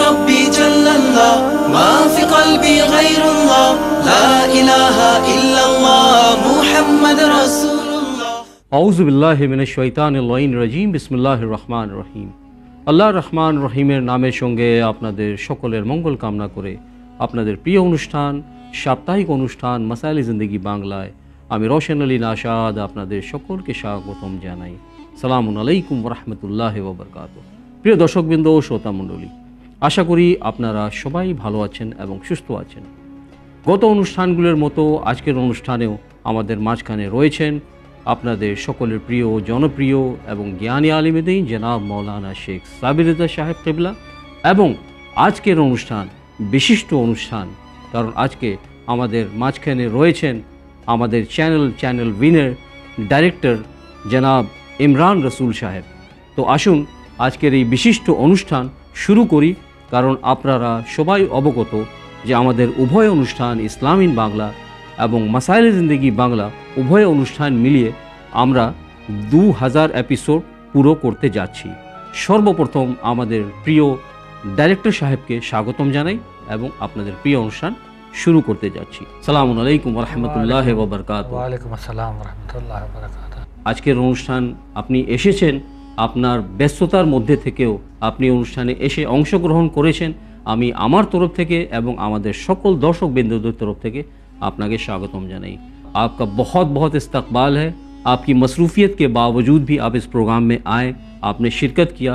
ربي جل الله ما في قلبي غير الله لا إله إلا الله محمد رسول الله আউযু বিল্লাহি মিনাশ শাইতানির রাজিম বিসমিল্লাহির রহমানির রহিম। আল্লাহ রহমান রহিমের নামের সঙ্গে আপনাদের সকলের মঙ্গল কামনা করে আপনাদের প্রিয় অনুষ্ঠান সাপ্তাহিক অনুষ্ঠান মাসাইল জিন্দেগি বাংলায় আমি রওশন আলী নাশাদ আপনাদের সকলকে স্বাগতম জানাই। সালামুন আলাইকুম ওয়া রাহমাতুল্লাহি ওয়া বারাকাতুহু। প্রিয় দর্শকবৃন্দ ও শ্রোতা মণ্ডলী, আশা করি আপনারা সবাই ভালো আছেন এবং সুস্থ আছেন। গত অনুষ্ঠানগুলোর মতো আজকের অনুষ্ঠানেও আমাদের মাঝখানে রয়েছেন আপনাদের সকলের প্রিয় জনপ্রিয় এবং জ্ঞানী আলিমেদিন জনাব মৌলানা শেখ সাবির রেজা সাহেব কিবলা। এবং আজকের অনুষ্ঠান বিশিষ্ট অনুষ্ঠান, কারণ আজকে আমাদের মাঝখানে রয়েছেন আমাদের চ্যানেল উইনের ডাইরেক্টর জনাব ইমরান রসুল সাহেব। তো আসুন আজকের এই বিশিষ্ট অনুষ্ঠান শুরু করি, কারণ আপনারা সবাই অবগত যে আমাদের উভয় অনুষ্ঠান ইসলাম ইন বাংলা এবং মাসাইল জিন্দেগি বাংলা উভয় অনুষ্ঠান মিলিয়ে আমরা 2000 এপিসোড পুরো করতে যাচ্ছি। সর্বপ্রথম আমাদের প্রিয় ডাইরেক্টর সাহেবকে স্বাগতম জানাই এবং আপনাদের প্রিয় অনুষ্ঠান শুরু করতে যাচ্ছি। সালামু আলাইকুম ওয়া রাহমাতুল্লাহি ওয়া বারাকাতুহু। ওয়া আলাইকুম আসসালাম ওয়া রাহমাতুল্লাহি ওয়া বারাকাতুহু। আজকের অনুষ্ঠান আপনি এসেছেন, আপনার ব্যস্ততার মধ্যে থেকেও আপনি অনুষ্ঠানে এসে অংশগ্রহণ করেছেন। আমি আমার তরফ থেকে এবং আমাদের সকল দর্শক বিন্দুদের তরফ থেকে আপনাকে स्वागतम জানাই। आपका बहुत बहुत इस्तकबाल है। आपकी मसरूफियत के बावजूद भी आप इस प्रोग्राम में आए, आपने शिरकत किया,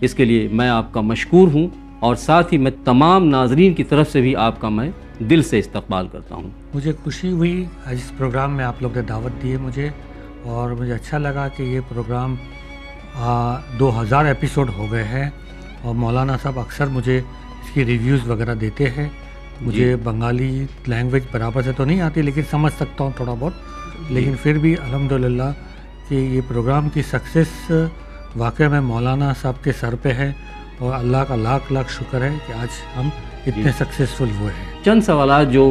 इसके लिए मैं आपका मशकूर हूँ और साथ ही मैं तमाम नाजरीन की तरफ से भी आपका मैं दिल से इस्तकबाल करता हूँ। मुझे खुशी हुई आज इस प्रोग्राम में आप लोग ने दावत दी है मुझे, और मुझे अच्छा लगा कि ये प्रोग्राम 2000 एपिसोड हो गए हैं। और मौलाना साहब अक्सर मुझे इसकी रिव्यूज़ वगैरह देते हैं। मुझे बंगाली लैंग्वेज बराबर से तो नहीं आती, लेकिन समझ सकता हूँ थोड़ा बहुत, लेकिन फिर भी अल्हम्दुलिल्लाह कि ये प्रोग्राम की सक्सेस वाकई में मौलाना साहब के सर पे है, और अल्लाह का लाख लाख शुक्र है कि आज हम इतने सक्सेसफुल हुए हैं। चंद सवाल जो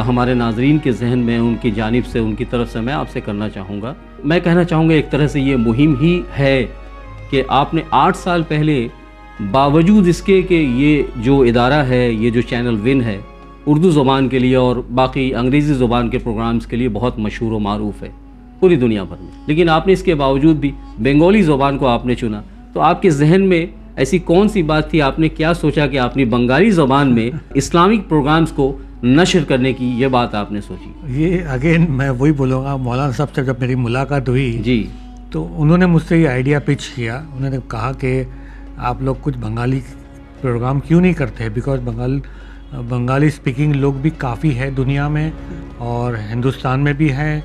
हमारे नाजरीन के जहन में उनकी जानिब से उनकी तरफ से मैं आपसे करना चाहूँगा। मैं कहना चाहूँगा एक तरह से ये मुहिम ही है कि आपने 8 साल पहले बावजूद इसके कि ये जो इदारा है, ये जो चैनल विन है, उर्दू ज़ुबान के लिए और बाकी अंग्रेज़ी ज़ुबान के प्रोग्राम्स के लिए बहुत मशहूर व मारूफ़ है पूरी दुनिया भर में, लेकिन आपने इसके बावजूद भी बंगाली ज़ुबान को आपने चुना। तो आपके जहन में ऐसी कौन सी बात थी, आपने क्या सोचा कि आपने बंगाली ज़ुबान में इस्लामिक प्रोग्राम्स को नशर करने की ये बात आपने सोची? ये अगेन मैं वही बोलूँगा, मौलाना साहब से जब मेरी मुलाकात हुई जी, तो उन्होंने मुझसे ये आइडिया पिच किया। उन्होंने कहा कि आप लोग कुछ बंगाली प्रोग्राम क्यों नहीं करते, बिकॉज बंगाली स्पीकिंग लोग भी काफ़ी है दुनिया में, और हिंदुस्तान में भी हैं,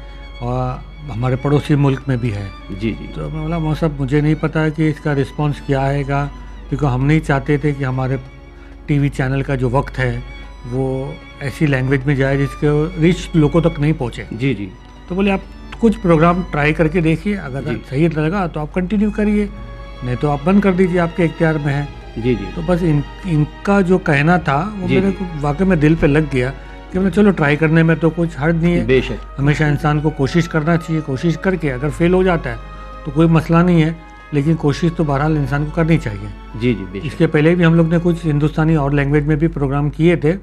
और हमारे पड़ोसी मुल्क में भी है। जी जी। तो मैं बोला मौसम मुझे नहीं पता है कि इसका रिस्पांस क्या आएगा, बिकॉज हम नहीं चाहते थे कि हमारे टीवी चैनल का जो वक्त है वो ऐसी लैंग्वेज में जाए जिसके रिच लोगों तक नहीं पहुँचे। जी जी। तो बोले आप कुछ प्रोग्राम ट्राई करके देखिए, अगर सही लगा तो आप कंटिन्यू करिए, नहीं तो आप बंद कर दीजिए, आपके इख्तियार में है। जी जी। तो बस इनका जो कहना था वो मेरे को वाकई में दिल पे लग गया कि मैं चलो ट्राई करने में तो कुछ हर्ज नहीं है। बेशक हमेशा इंसान को कोशिश करना चाहिए, कोशिश करके अगर फेल हो जाता है तो कोई मसला नहीं है, लेकिन कोशिश तो बहरहाल इंसान को करनी चाहिए। जी जी बेशक। इसके पहले भी हम लोग ने कुछ हिंदुस्तानी और लैंग्वेज में भी प्रोग्राम किए थे,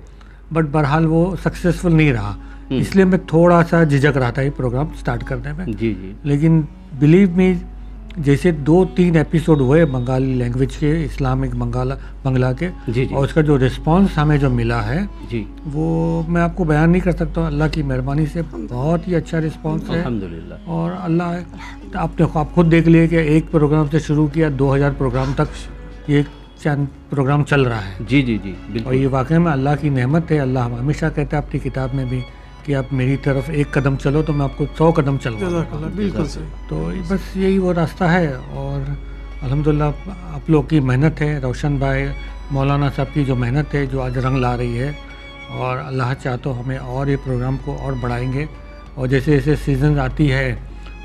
बट बहरहाल वो सक्सेसफुल नहीं रहा, इसलिए मैं थोड़ा सा झिझक रहा था ये प्रोग्राम स्टार्ट करने में। जी जी। लेकिन बिलीव मी, जैसे 2-3 एपिसोड हुए बंगाली लैंग्वेज के, इस्लामिक बंगला के, जी जी। और उसका जो रिस्पांस हमें जो मिला है जी, वो मैं आपको बयान नहीं कर सकता। अल्लाह की मेहरबानी से बहुत ही अच्छा रिस्पांस है, अल्हम्दुलिल्लाह। और अल्लाह आप खुद देख लिए कि एक प्रोग्राम से शुरू किया 2000 प्रोग्राम तक ये प्रोग्राम चल रहा है। जी जी जी और बिल्कुल। ये वाकई में अल्लाह की नेमत है। अल्लाह हमेशा कहता है अपनी किताब में भी कि आप मेरी तरफ 1 कदम चलो तो मैं आपको 100 कदम चलूँगा। बिल्कुल सही। तो बस यही वो रास्ता है, और अल्हम्दुलिल्लाह आप लोग की मेहनत है, रोशन भाई मौलाना साहब की जो मेहनत है जो आज रंग ला रही है, और अल्लाह चाहे तो हमें और ये प्रोग्राम को और बढ़ाएंगे। और जैसे जैसे सीज़न आती है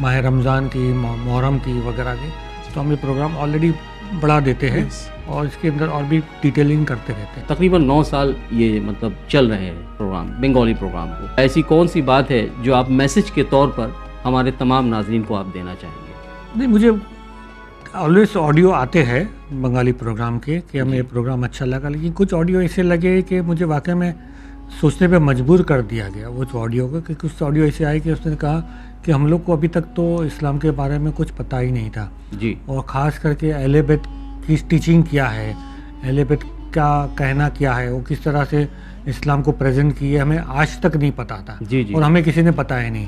माह रमज़ान की, मुहर्रम की वगैरह की, तो हम ये प्रोग्राम ऑलरेडी बढ़ा देते हैं और इसके अंदर और भी डिटेलिंग करते रहते हैं। तकरीबन 9 साल ये मतलब चल रहे हैं प्रोग्राम, बंगाली प्रोग्राम को। ऐसी कौन सी बात है जो आप मैसेज के तौर पर हमारे तमाम नाज़रीन को आप देना चाहेंगे? नहीं, मुझे ऑलवेज ऑडियो आते हैं बंगाली प्रोग्राम के कि हमें ये प्रोग्राम अच्छा लगा, लेकिन कुछ ऑडियो ऐसे लगे कि मुझे वाकई में सोचने पे मजबूर कर दिया गया वो ऑडियो को, कि कुछ ऑडियो ऐसे आए कि उसने कहा कि हम लोग को अभी तक तो इस्लाम के बारे में कुछ पता ही नहीं था जी, और ख़ास करके अहले बैत की टीचिंग क्या है, अहले बैत का कहना क्या है, वो किस तरह से इस्लाम को प्रेजेंट किए, हमें आज तक नहीं पता था जी जी, और हमें किसी ने बताया नहीं,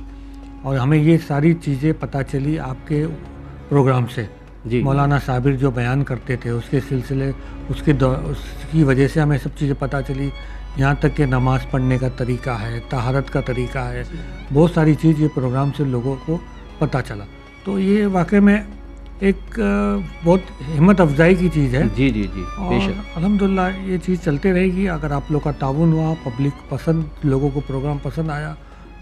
और हमें ये सारी चीज़ें पता चली आपके प्रोग्राम से। जी मौलाना साबिर जो बयान करते थे उसके सिलसिले उसकी वजह से हमें सब चीज़ें पता चली, यहाँ तक कि नमाज़ पढ़ने का तरीका है, तहारत का तरीका है, बहुत सारी चीज़ ये प्रोग्राम से लोगों को पता चला। तो ये वाकई में एक बहुत हिम्मत अफजाई की चीज़ है। जी जी जी, और बेशक अल्हम्दुलिल्लाह ये चीज़ चलते रहेगी। अगर आप लोग का ताउन हुआ, पब्लिक पसंद, लोगों को प्रोग्राम पसंद आया,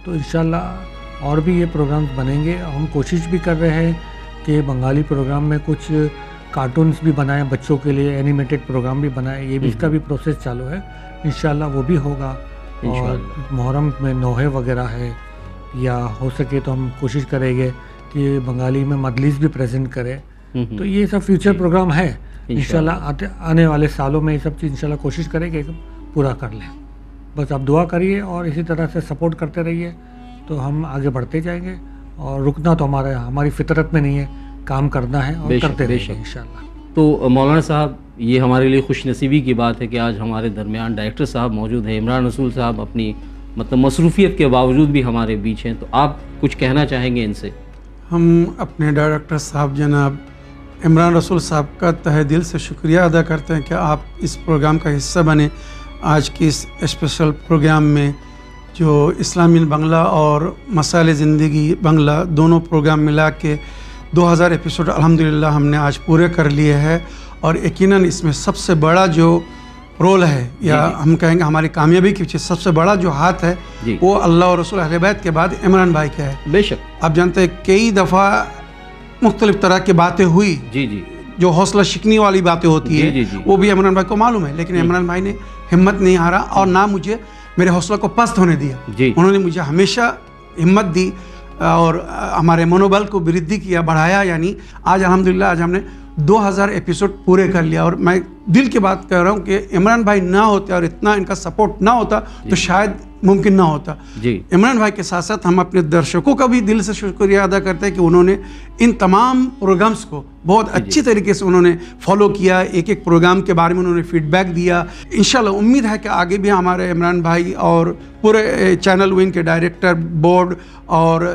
तो इंशाल्लाह और भी ये प्रोग्राम बनेंगे। हम कोशिश भी कर रहे हैं कि बंगाली प्रोग्राम में कुछ कार्टून्स भी बनाएं बच्चों के लिए, एनिमेटेड प्रोग्राम भी बनाएं, ये भी इसका भी प्रोसेस चालू है, इंशाल्लाह वो भी होगा। और मुहर्रम में नोहे वगैरह है, या हो सके तो हम कोशिश करेंगे कि बंगाली में मजलिस भी प्रेजेंट करें। तो ये सब फ्यूचर प्रोग्राम है, इंशाल्लाह आने वाले सालों में ये सब चीज़ इंशाल्लाह कोशिश करेंगे कि पूरा कर लें। बस आप दुआ करिए और इसी तरह से सपोर्ट करते रहिए, तो हम आगे बढ़ते जाएंगे। और रुकना तो हमारी फितरत में नहीं है, काम करना है और करते रहेंगे इंशाल्लाह। तो मौलाना साहब, ये हमारे लिए खुशनसीबी की बात है कि आज हमारे दरमियान डायरेक्टर साहब मौजूद हैं। इमरान रसूल साहब अपनी मसरूफियत के बावजूद भी हमारे बीच हैं, तो आप कुछ कहना चाहेंगे इनसे? हम अपने डायरेक्टर साहब जनाब इमरान रसूल साहब का तहे दिल से शुक्रिया अदा करते हैं कि आप इस प्रोग्राम का हिस्सा बने। आज की इस स्पेशल प्रोग्राम में जो इस्लामी बांग्ला और मसाइल ज़िंदगी बांग्ला दोनों प्रोग्राम मिला के 2000 एपिसोड अल्हम्दुलिल्लाह हमने आज पूरे कर लिए हैं। और यकीनन इसमें सबसे बड़ा जो रोल है, या हम कहेंगे हमारी कामयाबी के पीछे सबसे बड़ा जो हाथ है, वो अल्लाह और रसूल अहले बैत के बाद इमरान भाई का है। बेशक आप जानते हैं कई दफ़ा मुख्तलिफ तरह की बातें हुई, जी जी, जो हौसला शिकनी वाली बातें होती है, जी जी, वो भी इमरान भाई को मालूम है, लेकिन इमरान भाई ने हिम्मत नहीं हारा और ना मुझे मेरे हौसला को पस्त होने दिया। उन्होंने मुझे हमेशा हिम्मत दी और हमारे मनोबल को वृद्धि किया, बढ़ाया। यानी आज अल्हम्दुलिल्लाह आज हमने 2000 एपिसोड पूरे कर लिया। और मैं दिल की बात कर रहा हूँ कि इमरान भाई ना होते और इतना इनका सपोर्ट ना होता तो शायद मुमकिन ना होता। इमरान भाई के साथ साथ हम अपने दर्शकों का भी दिल से शुक्रिया अदा करते हैं कि उन्होंने इन तमाम प्रोग्राम्स को बहुत अच्छी तरीके से उन्होंने फॉलो किया, एक एक प्रोग्राम के बारे में उन्होंने फीडबैक दिया। इंशाल्लाह उम्मीद है कि आगे भी हमारे इमरान भाई और पूरे चैनल विन के डायरेक्टर बोर्ड और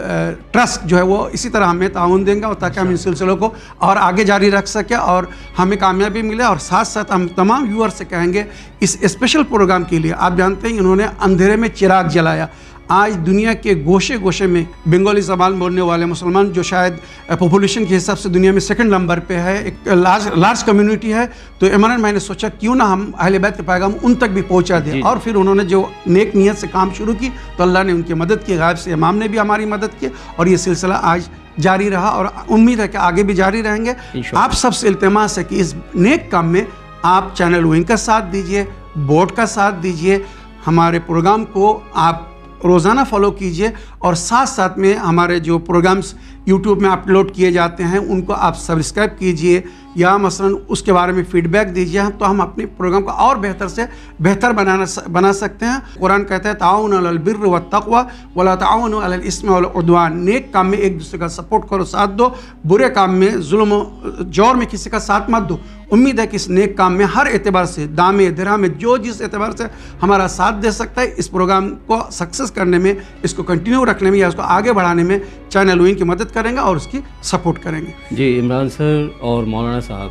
ट्रस्ट जो है वो इसी तरह हमें ताउन देंगे, और ताकि हम इन सिलसिलों को और आगे जारी रख सकें और हमें कामयाबी मिले। और साथ साथ हम तमाम व्यूअर से कहेंगे इस स्पेशल प्रोग्राम के लिए, आप जानते हैं इन्होंने अंधेरे में चिराग जलाया। आज दुनिया के गोशे गोशे में बंगाली ज़बान बोलने वाले मुसलमान जो शायद पॉपुलेशन के हिसाब से दुनिया में सेकंड नंबर पे है, एक लार्ज कम्युनिटी है। तो इमरान भाई ने सोचा क्यों ना हम अहले बैत के पैगाम उन तक भी पहुंचा दें, और फिर उन्होंने जो नेक नीयत से काम शुरू की तो अल्लाह ने उनकी मदद की, गायब से इमाम ने भी हमारी मदद की, और ये सिलसिला आज जारी रहा और उम्मीद है कि आगे भी जारी रहेंगे। आप सबसे इल्तिमास है कि इस नेक काम में आप चैनल विंग का साथ दीजिए, बोर्ड का साथ दीजिए, हमारे प्रोग्राम को आप रोज़ाना फॉलो कीजिए, और साथ साथ में हमारे जो प्रोग्राम्स यूट्यूब में अपलोड किए जाते हैं उनको आप सब्सक्राइब कीजिए, या मसलन उसके बारे में फ़ीडबैक दीजिए, तो हम अपने प्रोग्राम को और बेहतर से बेहतर बना सकते हैं। कुरान कहता है ताउनु अलल बिर्रि वत तक़वा वला ताउनु अलल इस्मि वल उद्वान, नेक काम में एक दूसरे का सपोर्ट करो, साथ दो, बुरे काम में जुल्म जोर में किसी का साथ मत दो। उम्मीद है कि इस नेक काम में हर एतबार से, दामे दिरहम में जो जिस एतबार से हमारा साथ दे सकता है, इस प्रोग्राम को सक्सेस करने में, इसको कंटिन्यू रखने में या इसको आगे बढ़ाने में चैनल विंग की मदद करेंगे और उसकी सपोर्ट करेंगे। जी इमरान सर और मौलाना साहब,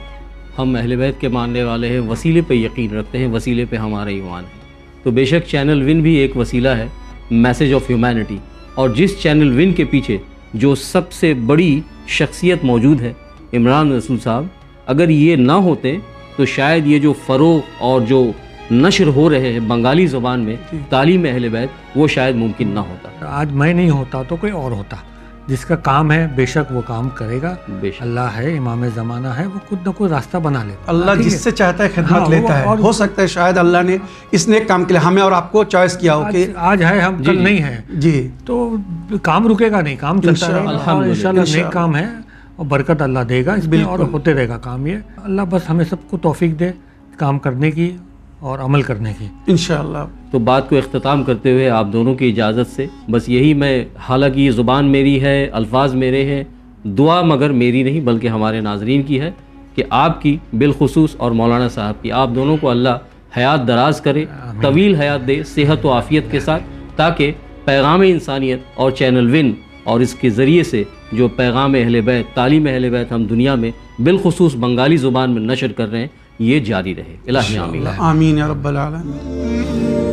हम अहले बैत के मानने वाले हैं, वसीले पे यकीन रखते हैं, वसीले पे हमारा ईमान है। तो बेशक चैनल विन भी एक वसीला है, मैसेज ऑफ ह्यूमैनिटी, और जिस चैनल विन के पीछे जो सबसे बड़ी शख्सियत मौजूद है इमरान रसूल साहब, अगर ये ना होते तो शायद ये जो फ़रोग़ और जो नशर हो रहे हैं बंगाली ज़ुबान में तालीम अहले बैत, वो शायद मुमकिन ना होता। आज मैं नहीं होता तो कोई और होता, जिसका काम है बेशक वो काम करेगा। अल्लाह है, इमाम ज़माना है, वो खुद न कोई रास्ता बना लेता। अल्लाह जिससे चाहता है खिदमत लेता है। और हो सकता है शायद अल्लाह ने इस नेक काम के लिए हमें और आपको चॉइस किया हो कि आज है हम कल नहीं है जी, तो काम रुकेगा नहीं, काम चलता रहेगा और इंशाल्लाह नेक काम है। اور برکت اللہ دے گا اس میں، اور ہوتے رہے گا کام یہ. اللہ بس ہمیں سب کو توفیق دے کام کرنے کی اور عمل کرنے کی انشاءاللہ. تو بات کو اختتام کرتے ہوئے آپ دونوں کی اجازت سے بس یہی میں، حالانکہ یہ زبان میری ہے، الفاظ میرے ہیں، دعا مگر میری نہیں بلکہ ہمارے ناظرین کی ہے کہ آپ کی بالخصوص اور مولانا صاحب کی، آپ دونوں کو اللہ حیات دراز کرے، طویل حیات دے صحت و عافیت کے ساتھ، تاکہ پیغام انسانیت اور چینل ون اور اس کے ذریعے سے جو پیغام اہل بیت، تعلیم اہل بیت ہم دنیا میں بالخصوص بنگالی زبان میں نشر کر رہے ہیں یہ جاری رہے. الہی آمین. آمین یا رب العالمین.